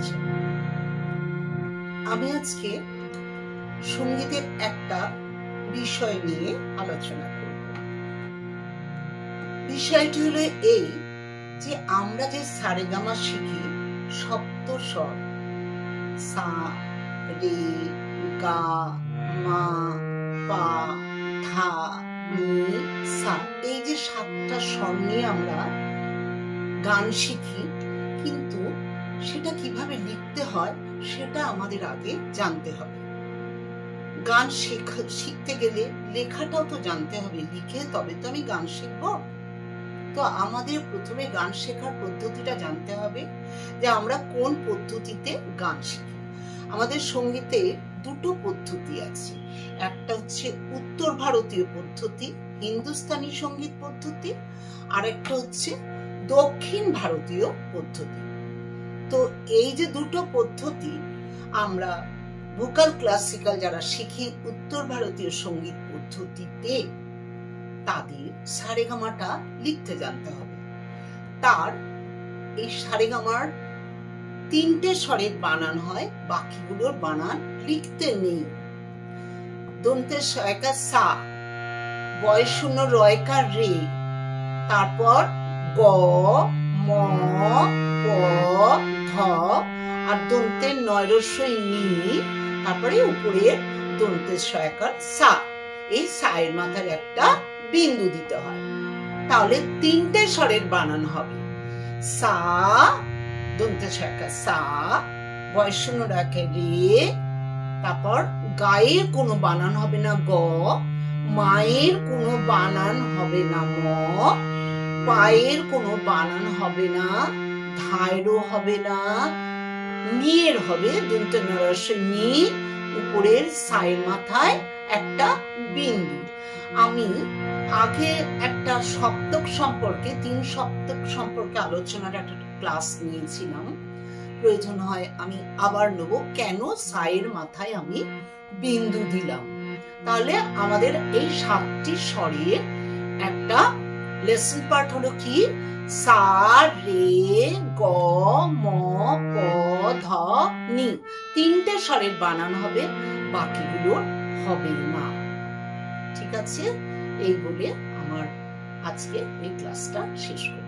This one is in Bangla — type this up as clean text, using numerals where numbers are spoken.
আছে। আমি আজকে সঙ্গীতের একটা বিষয় নিয়ে আলোচনা করব। বিষয়টি হলো এই যে আমরা যে সারেগামা শিখি সপ্ত স্বর সা, রে, গা, মা, পা, ধা, নি, সা, এই যে 7টা স্বর নিয়ে আমরা গান শিখি, কিন্তু সেটা কিভাবে লিখতে হয় সেটা আমাদের আগে জানতে হবে। গান শিখতে গেলে লেখাটাও তো জানতে হবে, লিখে তবে তো আমি গান শিখবো। তো আমাদের প্রথমে গান শেখার পদ্ধতিটা জানতে হবে যে আমরা কোন পদ্ধতিতে গান শিখি। আমাদের সঙ্গীতে দুটো পদ্ধতি আছে, একটা হচ্ছে উত্তর ভারতীয় পদ্ধতি, হিন্দুস্তানি সঙ্গীত পদ্ধতি, আর একটা হচ্ছে দক্ষিণ ভারতীয় পদ্ধতি। তো এই যে দুটো পদ্ধতি, আমরা ভোকাল ক্লাসিক্যাল যারা শিখি উত্তর ভারতীয় সঙ্গীত পদ্ধতিতে, তাদের সারেগামাটা লিখতে জানতে হবে। তার এই সারেগামার 3টে স্বরের বানান হয়, বাকিগুলোর বানান লিখতে নেই। দন্তের সয়কা সা, বয় শূন্য রয়কা রে, তারপর গ, ম, প, ধ, আর দন্তের নয়রস্বই নি, তারপরে উপরের দন্তের সয়কার সা। এই সায়ের মাথার একটা বিন্দু দিতে হয়, তাহলে 3টে স্বরের বানান হবে সা, দন্তের সয়কার সা, বয় শূন্য রয়কা রে, তারপর গায়ের কোনো বানান হবে না গ, মায়ের কোনো বানান হবে না ম, পায়ের কোনো বানান হবে না, ধায়েরও হবে না, নিয়ের হবে দন্ত নরস্বই নি, উপরের সায়ের মাথায় একটা বিন্দু। আমি আগে একটা সপ্তক সম্পর্কে 3 সপ্তক সম্পর্কে আলোচনার একটা ক্লাস নিয়েছিলাম, প্রয়োজন হয় আমি আবার নেব কেন সায়ের মাথায় আমি বিন্দু দিলাম। তাহলে আমাদের এই 7টি স্বরের একটা লেসন পার্ট হলো কি, সা, রে, গ, ম, প, ধ, নি, 3টে স্বরের বানান হবে, বাকিগুলো হবে না। ঠিক আছে, এই বলে আমার আজকে এই ক্লাসটা শেষ করব।